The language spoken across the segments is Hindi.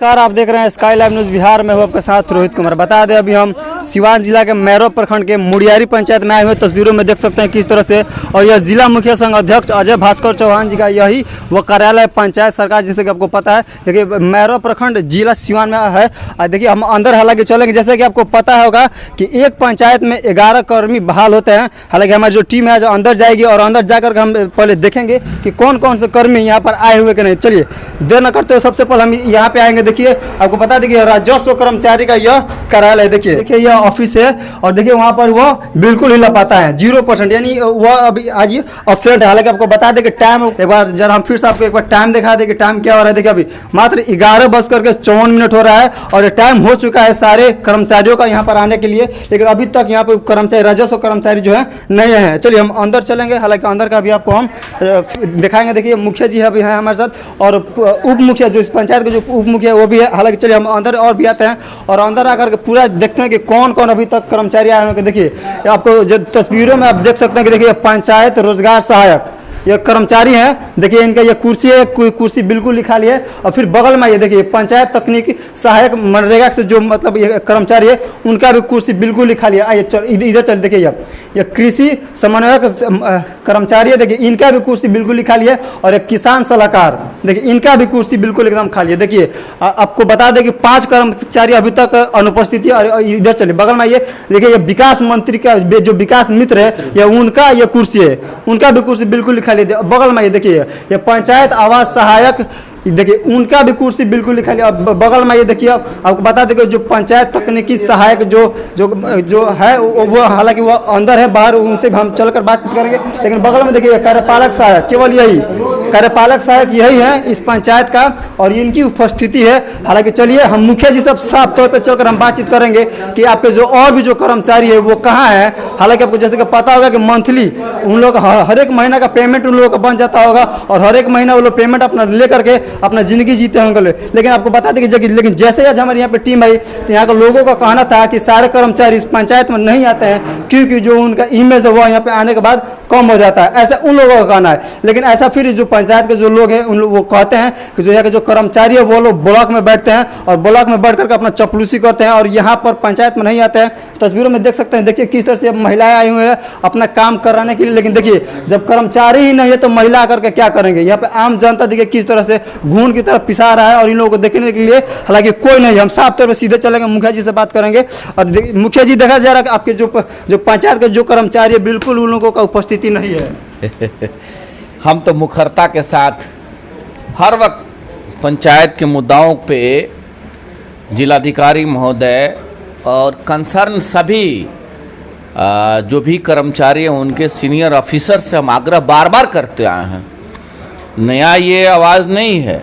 नमस्कार, आप देख रहे हैं स्काई लाइव न्यूज़ बिहार में हूँ आपके साथ रोहित कुमार। बता दें अभी हम सिवान जिला के मैरो प्रखंड के मुड़ियारी पंचायत में आए हुए। तस्वीरों में देख सकते हैं किस तरह से, और यह जिला मुखिया संघ अध्यक्ष अजय भास्कर चौहान जी का यही वो कार्यालय पंचायत सरकार, जैसे कि आपको पता है। देखिए मैरो प्रखंड जिला सिवान में है। देखिए हम अंदर हालांकि चलेंगे, जैसे कि आपको पता होगा कि एक पंचायत में 11 कर्मी बहाल होते हैं। हालांकि हमारी जो टीम है जो अंदर जाएगी और अंदर जाकर हम पहले देखेंगे कि कौन कौन से कर्मी यहाँ पर आए हुए कि नहीं। चलिए देर न करते हुए सबसे पहले हम यहाँ पे आएंगे। देखिए आपको बता दें कि राजस्व कर्मचारी का यह कार्यालय, देखिए यह ऑफिस है। और देखिए वहाँ पर वो बिल्कुल ही लापता है, 0%, यानी वह अभी आज एब्सेंट है। हालांकि आपको बता दें कि टाइम एक बार जरा हम फिर से आपको एक बार टाइम दिखा दें कि टाइम क्या हो रहा है। देखिए अभी मात्र 11:54 हो रहा है और टाइम हो चुका है सारे कर्मचारियों का यहाँ पर आने के लिए, लेकिन अभी तक यहाँ पर कर्मचारी राजस्व कर्मचारी जो है नहीं है। चलिए हम अंदर चलेंगे, हालांकि अंदर का भी आपको हम दिखाएंगे। देखिए मुखिया जी अभी हैं हमारे साथ, और उप मुखिया जो इस पंचायत के जो उप मुखिया वो भी है। हालांकि चलिए हम अंदर और भी आते हैं और अंदर आकर के पूरा देखते हैं कि कौन कौन अभी तक कर्मचारी आए हैं। देखिए आपको जो तस्वीरों में आप देख सकते हैं कि देखिए पंचायत रोजगार सहायक ये कर्मचारी हैं। देखिए इनका ये कुर्सी है, कोई कुर्सी बिल्कुल ही खाली है। और फिर बगल में ये देखिए पंचायत तकनीकी सहायक मनरेगा से जो मतलब ये कर्मचारी है उनका भी कुर्सी बिल्कुल ही खाली है। आइए चल इधर चल, देखिए ये कृषि समन्वयक कर्मचारी है। देखिए इनका भी कुर्सी बिल्कुल ही खाली है। और एक किसान सलाहकार, देखिए इनका भी कुर्सी बिल्कुल एकदम खाली है। देखिए आपको बता दें कि 5 कर्मचारी अभी तक अनुपस्थित है। और इधर चलिए बगल में ये देखिए ये विकास मंत्री का जो विकास मित्र है, ये उनका ये कुर्सी है, उनका भी कुर्सी बिल्कुल खाली। बगल में ये देखिए ये पंचायत आवास सहायक, देखिए उनका भी कुर्सी बिल्कुल खाली। अब बगल में ये देखिए आपको बता दें कि जो पंचायत तकनीकी सहायक जो है वो हालांकि वो अंदर है, बाहर उनसे हम चलकर बातचीत करेंगे। लेकिन बगल में देखिए कार्यपालक सहायक, केवल यही कार्यपालक सहायक यही है इस पंचायत का, और इनकी उपस्थिति है। हालांकि चलिए हम मुखिया जी सब साफ तौर पर चलकर हम बातचीत करेंगे कि आपके जो और भी जो कर्मचारी है वो कहाँ है। हालांकि आपको जैसे कि पता होगा कि मंथली उन लोग हर एक महीना का पेमेंट उन लोगों का बन जाता होगा, और हर एक महीना वो लोग पेमेंट अपना लेकर के अपना जिंदगी जीते होंगे। लेकिन आपको बता दें कि लेकिन जैसे आज हमारे यहाँ पे टीम आई तो यहाँ के लोगों का कहना था कि सारे कर्मचारी इस पंचायत में नहीं आते हैं क्योंकि जो उनका इमेज है वो यहाँ पे आने के बाद कम हो जाता है, ऐसा उन लोगों का कहना है। लेकिन ऐसा फिर जो पंचायत के जो लोग हैं उन लोग वो कहते हैं कि जो यहाँ के जो कर्मचारी है वो लोग ब्लॉक में बैठते हैं और ब्लॉक में बैठ करके अपना चपलूसी करते हैं और यहाँ पर पंचायत में नहीं आते हैं। तस्वीरों में देख सकते हैं, देखिए किस तरह से महिलाएं आई हुई है अपना काम कराने के लिए। लेकिन देखिए जब कर्मचारी ही नहीं है तो महिला आकर के क्या करेंगे। यहाँ पे आम जनता देखिए किस तरह से घून की तरफ पिसा रहा है और इन लोगों को देखने के लिए हालांकि कोई नहीं। हम साफ तौर पर सीधे चलेंगे, मुखिया जी से बात करेंगे। और मुखिया जी देखा जा रहा है कि आपके जो पंचायत के जो कर्मचारी है बिल्कुल उन लोगों का उपस्थिति नहीं है। हम तो मुखरता के साथ हर वक्त पंचायत के मुद्दाओं पे जिलाधिकारी महोदय और कंसर्न सभी जो भी कर्मचारी हैं उनके सीनियर ऑफिसर से हम आग्रह बार बार करते आए हैं। नया ये आवाज़ नहीं है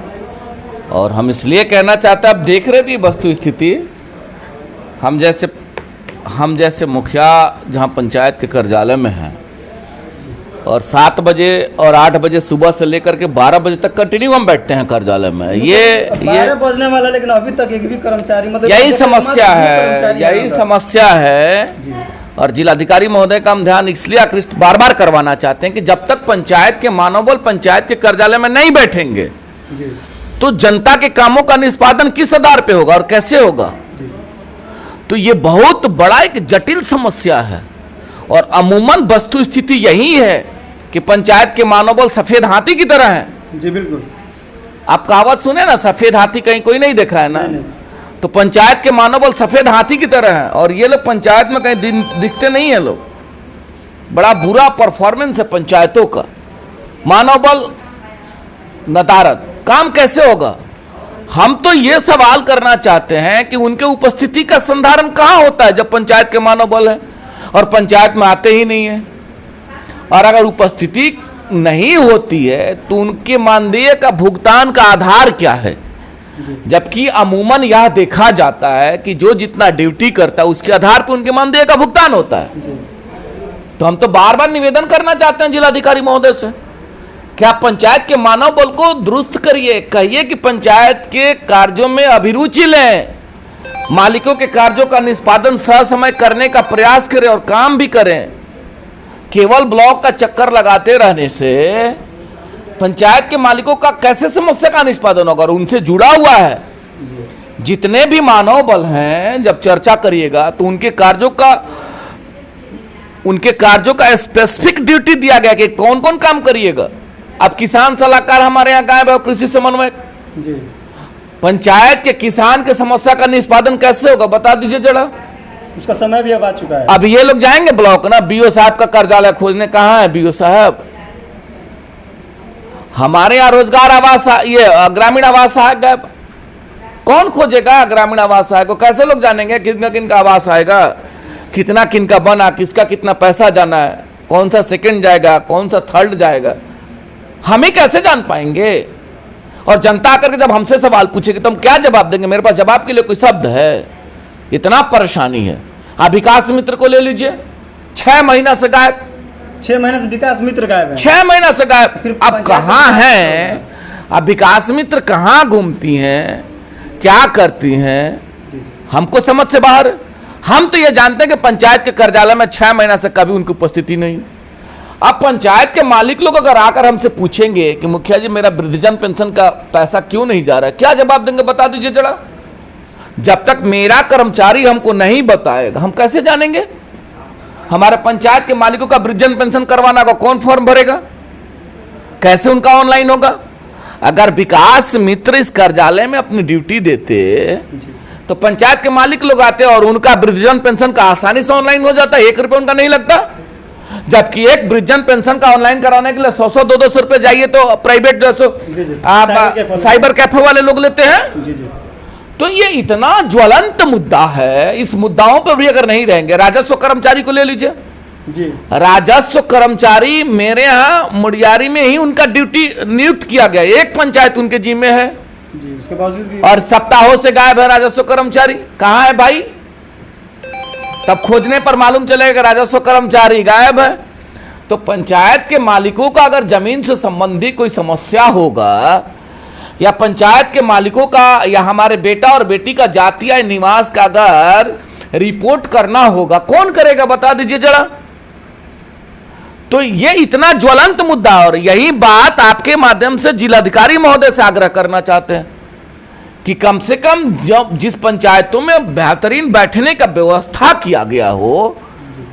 और हम इसलिए कहना चाहते हैं, अब देख रहे भी वस्तु स्थिति, हम जैसे मुखिया जहाँ पंचायत के कार्यालय में हैं और 7 बजे और 8 बजे सुबह से लेकर के 12 बजे तक कंटिन्यू हम बैठते हैं कार्यालय में। ये 12 बजने वाला, लेकिन अभी तक एक भी कर्मचारी मतलब यही समस्या है। और जिलाधिकारी महोदय का हम ध्यान इसलिए आकृष्ट बार बार करवाना चाहते हैं कि जब तक पंचायत के मानवबल पंचायत के कार्यालय में नहीं बैठेंगे तो जनता के कामों का निष्पादन किस आधार पे होगा और कैसे होगा। तो ये बहुत बड़ा एक जटिल समस्या है और अमूमन वस्तु स्थिति यही है कि पंचायत के मानवबल सफेद हाथी की तरह है। जी बिल्कुल, आप कहावत सुने ना, सफेद हाथी कहीं कोई नहीं देखा है ना। नहीं। तो पंचायत के मानवबल सफेद हाथी की तरह है और ये लोग पंचायत में कहीं दिखते नहीं है। लोग बड़ा बुरा परफॉर्मेंस है पंचायतों का, मानवबल नदारद, काम कैसे होगा। हम तो ये सवाल करना चाहते हैं कि उनके उपस्थिति का संधारण कहाँ होता है जब पंचायत के मानवबल है और पंचायत में आते ही नहीं है। और अगर उपस्थिति नहीं होती है तो उनके मानदेय का भुगतान का आधार क्या है, जबकि अमूमन यह देखा जाता है कि जो जितना ड्यूटी करता है उसके आधार पर उनके मानदेय का भुगतान होता है। तो हम तो बार बार निवेदन करना चाहते हैं जिलाधिकारी महोदय से कि आप पंचायत के मानव बल को दुरुस्त करिए, कहिए कि पंचायत के कार्यों में अभिरुचि लें, मालिकों के कार्यों का निष्पादन ससमय करने का प्रयास करें और काम भी करें। केवल ब्लॉक का चक्कर लगाते रहने से पंचायत के मालिकों का कैसे समस्या का निष्पादन होगा। और उनसे जुड़ा हुआ है जितने भी मानव बल हैं जब चर्चा करिएगा तो उनके कार्यों का स्पेसिफिक ड्यूटी दिया गया कि कौन कौन काम करिएगा। अब किसान सलाहकार हमारे यहाँ गायब है, कृषि समन्वयक। पंचायत के किसान के समस्या का निष्पादन कैसे होगा बता दीजिए जरा। उसका समय भी अब आ चुका है। अब ये लोग जाएंगे ब्लॉक ना, बीओ साहब का कार्यालय खोजने। कहाँ है बीओ साहब? हमारे यहाँ रोजगार आवास ये ग्रामीण आवास है गायब। कौन खोजेगा ग्रामीण आवास आय को? कैसे लोग जानेंगे कितना किन का आवास आएगा, कितना किन का बना, किसका कितना पैसा जाना है, कौन सा सेकंड जाएगा, कौन सा थर्ड जाएगा, हम ही कैसे जान पाएंगे? और जनता आकर के जब हमसे सवाल पूछेगी तो हम क्या जवाब देंगे? मेरे पास जवाब के लिए कोई शब्द है? इतना परेशानी है। आप विकास मित्र को ले लीजिए, 6 महीना से गायब। 6 महीने से विकास मित्र गायब है। 6 महीना से गायब। अब कहाँ है? अब विकास मित्र कहाँ घूमती हैं, क्या करती हैं, हमको समझ से बाहर। हम तो ये जानते हैं कि पंचायत के कार्यालय में 6 महीना से कभी उनकी उपस्थिति नहीं। अब पंचायत के मालिक लोग अगर आकर हमसे पूछेंगे कि मुखिया जी मेरा वृद्धजन पेंशन का पैसा क्यों नहीं जा रहा है, क्या जवाब देंगे बता दीजिए जरा। जब तक मेरा कर्मचारी हमको नहीं बताएगा हम कैसे जानेंगे? हमारे पंचायत के मालिकों का वृद्धजन पेंशन करवाना होगा, कौन फॉर्म भरेगा, कैसे उनका ऑनलाइन होगा? अगर विकास मित्र इस कार्यालय में अपनी ड्यूटी देते तो पंचायत के मालिक लोग आते और उनका वृद्धजन पेंशन का आसानी से ऑनलाइन हो जाता, 1 रुपये उनका नहीं लगता। जबकि एक वृद्धजन पेंशन का ऑनलाइन कराने के लिए 100 200 रुपए जाइए तो प्राइवेट आप साइबर कैफे वाले लोग लेते हैं। तो ये इतना ज्वलंत मुद्दा है, इस मुद्दाओं पर भी अगर नहीं रहेंगे। राजस्व कर्मचारी को ले लीजिए जी। राजस्व कर्मचारी मेरे यहाँ मुड़ियारी में ही उनका ड्यूटी नियुक्त किया गया, एक पंचायत उनके जिम्मे है जी, उसके बावजूद भी और सप्ताहों से गायब है राजस्व कर्मचारी। कहाँ है भाई? तब खोजने पर मालूम चलेगा राजस्व कर्मचारी गायब है। तो पंचायत के मालिकों का अगर जमीन से संबंधी कोई समस्या होगा या पंचायत के मालिकों का या हमारे बेटा और बेटी का जातीय निवास का अगर रिपोर्ट करना होगा, कौन करेगा बता दीजिए जरा। तो ये इतना ज्वलंत मुद्दा, और यही बात आपके माध्यम से जिलाधिकारी महोदय से आग्रह करना चाहते हैं कि कम से कम जब जिस पंचायतों में बेहतरीन बैठने का व्यवस्था किया गया हो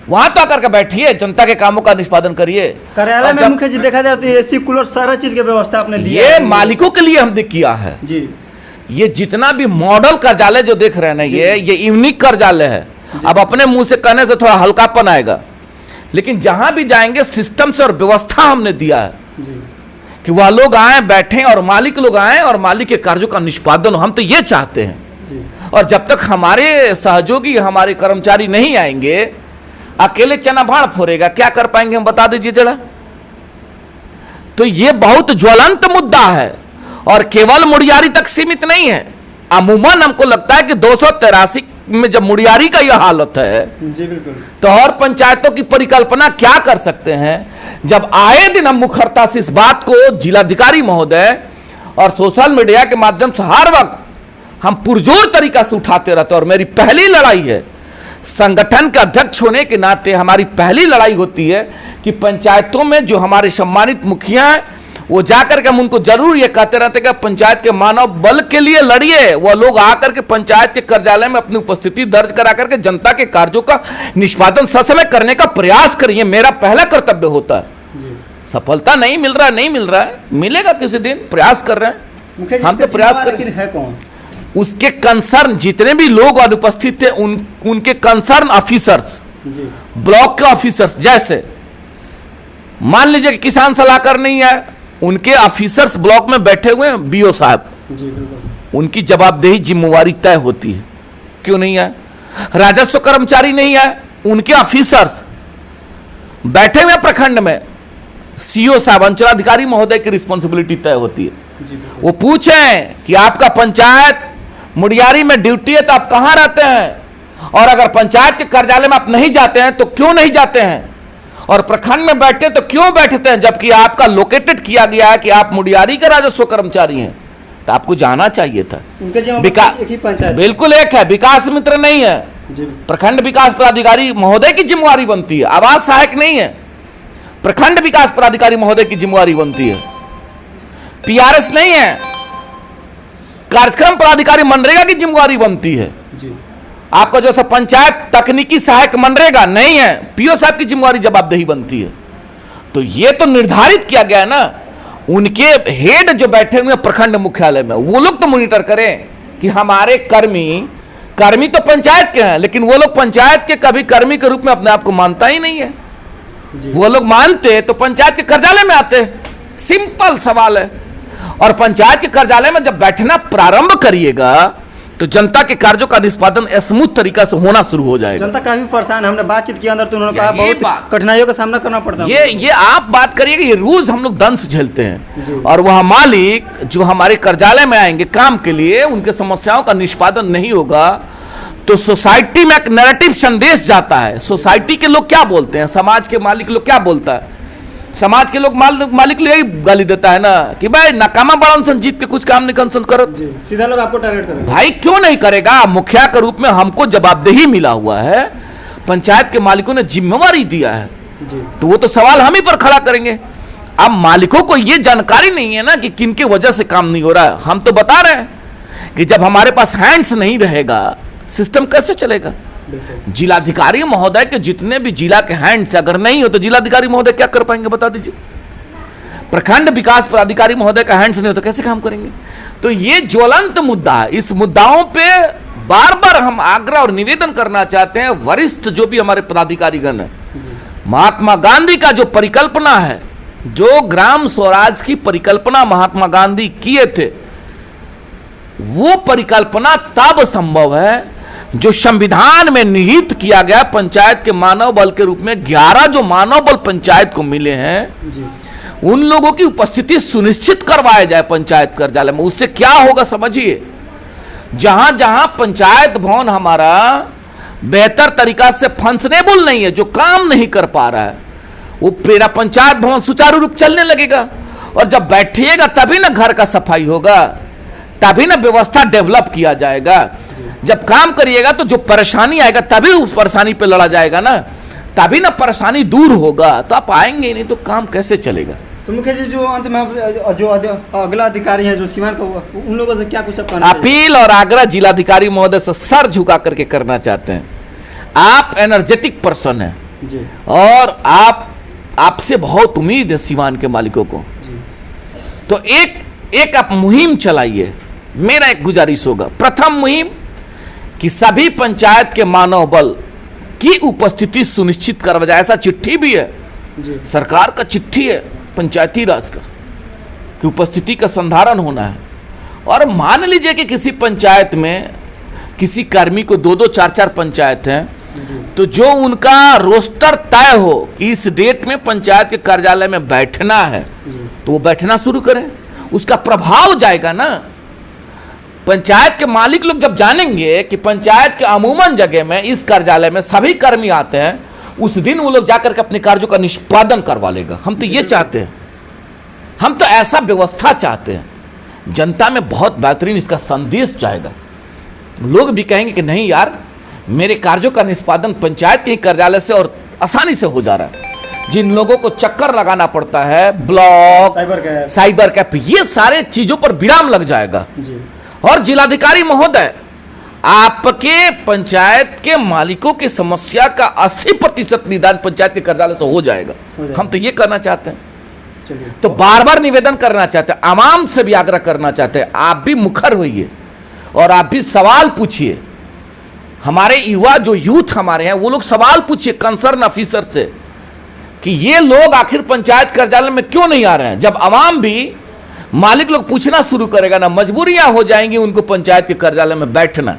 वहां तो आकर के बैठिए, जनता के कामों का निष्पादन करिए। कार्यालय में मुख्य जी देखा जाए तो एसी कूलर सारा चीज की व्यवस्था आपने दी ये मालिकों के लिए हमने किया है जी। ये जितना भी मॉडल कार्यालय जो देख रहे हैं ना, ये यूनिक कार्यालय है। अब अपने मुंह से कहने से थोड़ा हल्कापन आएगा, लेकिन जहां भी जाएंगे सिस्टम से और व्यवस्था हमने दिया है जी। कि वह लोग आए बैठे और मालिक लोग आए और मालिक के कार्यों का निष्पादन हो। हम तो ये चाहते हैं जी। और जब तक हमारे सहयोगी हमारे कर्मचारी नहीं आएंगे, अकेले चना भाड़ फोड़ेगा, क्या कर पाएंगे हम बता दीजिए जरा। तो ये बहुत ज्वलंत मुद्दा है और केवल मुड़ियारी तक सीमित नहीं है। अमूमन हमको लगता है कि 283 में जब मुड़ियारी का यह हालत है जी बिल्कुल, तो और पंचायतों की परिकल्पना क्या कर सकते हैं। जब आए दिन हम मुखरता से इस बात को जिलाधिकारी महोदय और सोशल मीडिया के माध्यम से हर वक्त हम पुरजोर तरीका से उठाते रहते हैं। और मेरी पहली लड़ाई है संगठन के अध्यक्ष होने के नाते, हमारी पहली लड़ाई होती है कि पंचायतों में जो हमारे सम्मानित मुखिया हैं वो जाकर के हम उनको जरूर ये कहते रहते कि पंचायत के मानव बल के लिए लड़िए। वो लोग आकर के पंचायत के कार्यालय में अपनी उपस्थिति दर्ज करा करके जनता के कार्यों का निष्पादन ससमय करने का प्रयास करिए। मेरा पहला कर्तव्य होता है। सफलता नहीं मिल रहा है, नहीं मिल रहा है, मिलेगा किसी दिन, प्रयास कर रहे हैं हम तो प्रयास कर रहे हैं। है कौन उसके कंसर्न जितने भी लोग अनुपस्थित थे उनके कंसर्न ऑफिसर्स, ब्लॉक के ऑफिसर्स, जैसे मान लीजिए कि किसान सलाहकार नहीं है, उनके ऑफिसर्स ब्लॉक में बैठे हुए हैं, बीओ साहब, उनकी जवाबदेही जिम्मेवारी तय होती है। क्यों नहीं है? राजस्व कर्मचारी नहीं है, उनके ऑफिसर्स बैठे हुए प्रखंड में, सीओ साहब अंचलाधिकारी महोदय की रिस्पॉन्सिबिलिटी तय होती है। वो पूछें कि आपका पंचायत मुड़ियारी में ड्यूटी है तो आप कहां रहते हैं, और अगर पंचायत के कार्यालय में आप नहीं जाते हैं तो क्यों नहीं जाते हैं, और प्रखंड में बैठते तो क्यों बैठते हैं, जबकि आपका लोकेटेड किया गया है कि आप मुड़ियारी के राजस्व कर्मचारी हैं। तो आपको जाना चाहिए था। बिल्कुल एक है, विकास मित्र नहीं है, प्रखंड विकास पदाधिकारी महोदय की जिम्मेवारी बनती है। आवास सहायक नहीं है, प्रखंड विकास पदाधिकारी महोदय की जिम्मेवारी बनती है। पीआरएस नहीं है, कार्यक्रम पदाधिकारी मनरेगा की जिम्मेवारी बनती है। जी आपका जो पंचायत तकनीकी सहायक मनरेगा नहीं है, पीओ साहब की जिम्मेवारी जवाबदेही बनती है। तो ये तो निर्धारित किया गया है ना, उनके हेड जो बैठे हुए प्रखंड मुख्यालय में वो लोग तो मॉनिटर करें कि हमारे कर्मी तो पंचायत के हैं, लेकिन वो लोग पंचायत के कभी कर्मी के रूप में अपने आप को मानता ही नहीं है। वो लोग मानते तो पंचायत के कार्यालय में आते। सिंपल सवाल है। और पंचायत के कार्यालय में जब बैठना प्रारंभ करिएगा तो जनता के कार्यों का निष्पादन स्मूथ तरीका से होना शुरू हो जाएगा। जनता काफी परेशान है, हमने बातचीत किया अंदर तो उन्होंने कहा ये बहुत कठिनाइयों का सामना करना पड़ता है। ये आप बात करिएगा, ये रोज हम लोग दंश झेलते हैं और वह मालिक जो हमारे कार्यालय में आएंगे काम के लिए, उनके समस्याओं का निष्पादन नहीं होगा तो सोसाइटी में एक नैरेटिव संदेश जाता है। सोसाइटी के लोग क्या बोलते हैं, समाज के मालिक लोग क्या बोलता है, समाज के लोग मालिक यही गाली देता है ना कि भाई नाकामा बड़ा सन, जीत के कुछ काम नहीं कंसन करो। सीधा लोग आपको टारगेट करेंगे। भाई क्यों नहीं करेगा, मुखिया के रूप में हमको जवाबदेही मिला हुआ है, पंचायत के मालिकों ने जिम्मेवारी दिया है, तो वो तो सवाल हम ही पर खड़ा करेंगे। अब मालिकों को ये जानकारी नहीं है ना कि किन की वजह से काम नहीं हो रहा है। हम तो बता रहे हैं कि जब हमारे पास हैंड्स नहीं रहेगा सिस्टम कैसे चलेगा। जिलाधिकारी महोदय के जितने भी जिला के हैंड्स अगर नहीं हो तो जिलाधिकारी महोदय क्या कर पाएंगे बता दीजिए। प्रखंड विकास पदाधिकारी महोदय का हैंड्स नहीं हो तो कैसे काम करेंगे। तो ये ज्वलंत मुद्दा है। इस मुद्दाओं पे बार बार हम आग्रह और निवेदन करना चाहते हैं वरिष्ठ जो भी हमारे पदाधिकारीगण है। महात्मा गांधी का जो परिकल्पना है, जो ग्राम स्वराज की परिकल्पना महात्मा गांधी किए थे, वो परिकल्पना तब संभव है जो संविधान में निहित किया गया। पंचायत के मानव बल के रूप में 11 जो मानव बल पंचायत को मिले हैं, उन लोगों की उपस्थिति सुनिश्चित करवाया जाए पंचायत कार्यालय में। उससे क्या होगा समझिए, जहां जहां पंचायत भवन हमारा बेहतर तरीका से फंक्शनेबल नहीं है, जो काम नहीं कर पा रहा है, वो मेरा पंचायत भवन सुचारू रूप चलने लगेगा। और जब बैठिएगा तभी ना घर का सफाई होगा, तभी ना व्यवस्था डेवलप किया जाएगा। जब काम करिएगा तो जो परेशानी आएगा तभी उस परेशानी पे लड़ा जाएगा ना, तभी ना परेशानी दूर होगा। तो आप आएंगे नहीं तो काम कैसे चलेगा। तो मुखिया जी, जो अंत में जो अगला अधिकारी है जो सीमान का, उन लोगों से क्या कुछ अपील और आग्रह जिलाधिकारी महोदय से सर झुका करके करना चाहते हैं। आप एनर्जेटिक पर्सन हैं और आपसे बहुत उम्मीद है सीमान के मालिकों को। तो एक आप मुहिम चलाइए। मेरा एक गुजारिश होगा, प्रथम मुहिम कि सभी पंचायत के मानव बल की उपस्थिति सुनिश्चित करवा जाए। ऐसा चिट्ठी भी है, सरकार का चिट्ठी है पंचायती राज का कि उपस्थिति का संधारण होना है। और मान लीजिए कि किसी पंचायत में किसी कर्मी को 2-2, 4-4 पंचायत हैं, तो जो उनका रोस्टर तय हो कि इस डेट में पंचायत के कार्यालय में बैठना है, तो वो बैठना शुरू करें। उसका प्रभाव जाएगा ना। पंचायत के मालिक लोग जब जानेंगे कि पंचायत के अमूमन जगह में इस कार्यालय में सभी कर्मी आते हैं, उस दिन वो लोग जाकर के अपने कार्यों का निष्पादन करवा लेगा। हम तो ये चाहते हैं, हम तो ऐसा व्यवस्था चाहते हैं। जनता में बहुत बेहतरीन इसका संदेश जाएगा। लोग भी कहेंगे कि नहीं यार, मेरे कार्यों का निष्पादन पंचायत के कार्यालय से और आसानी से हो जा रहा है। जिन लोगों को चक्कर लगाना पड़ता है, ब्लॉक, साइबर कैफ, ये सारे चीजों पर विराम लग जाएगा। और जिलाधिकारी महोदय, आपके पंचायत के मालिकों की समस्या का 80% निदान पंचायत के कार्यालय से हो जाएगा। हम तो ये करना चाहते हैं। तो बार बार निवेदन करना चाहते हैं, आवाम से भी आग्रह करना चाहते हैं, आप भी मुखर होइए और आप भी सवाल पूछिए। हमारे युवा जो यूथ हमारे हैं, वो लोग सवाल पूछिए कंसर्न ऑफिसर से कि ये लोग आखिर पंचायत कार्यालय में क्यों नहीं आ रहे हैं। जब आवाम भी, मालिक लोग पूछना शुरू करेगा ना, मजबूरियां हो जाएंगी उनको पंचायत के कार्यालय में बैठना।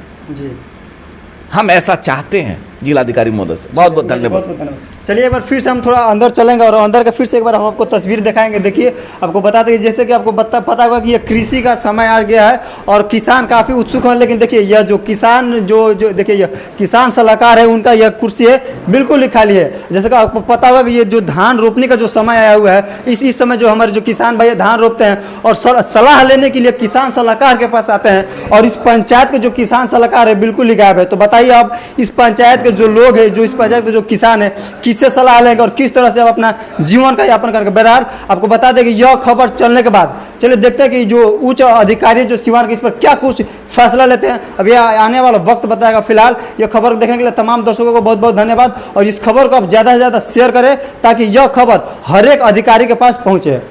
हम ऐसा चाहते हैं जिलाधिकारी महोदय से। बहुत बहुत धन्यवाद। चलिए एक बार फिर से हम थोड़ा अंदर चलेंगे और अंदर का फिर से एक बार हम आपको तस्वीर दिखाएंगे। देखिए, आपको बता दें जैसे कि आपको पता होगा कि ये कृषि का समय आ गया है और किसान काफ़ी उत्सुक हैं। लेकिन देखिए, यह जो किसान जो देखिए यह किसान सलाहकार है, उनका यह कुर्सी है बिल्कुल ही खाली है। जैसे कि आपको पता होगा कि ये जो धान रोपने का जो समय आया हुआ है, इस समय जो हमारे जो किसान भाई धान रोपते हैं और सलाह लेने के लिए किसान सलाहकार के पास आते हैं, और इस पंचायत के जो किसान सलाहकार है बिल्कुल ही गायब है। तो बताइए आप, इस पंचायत के जो लोग हैं, जो इस पंचायत के जो किसान है, किससे सलाह लेंगे और किस तरह से आप अपना जीवन का यापन करके। बहरहाल आपको बता दें कि यह खबर चलने के बाद चलिए देखते हैं कि जो उच्च अधिकारी जो सिवान के इस पर क्या कुछ फैसला लेते हैं। अब यह आने वाला वक्त बताएगा। फिलहाल यह खबर देखने के लिए तमाम दर्शकों को बहुत बहुत धन्यवाद और इस खबर को आप ज़्यादा से ज़्यादा शेयर करें ताकि यह खबर हर एक अधिकारी के पास पहुँचे।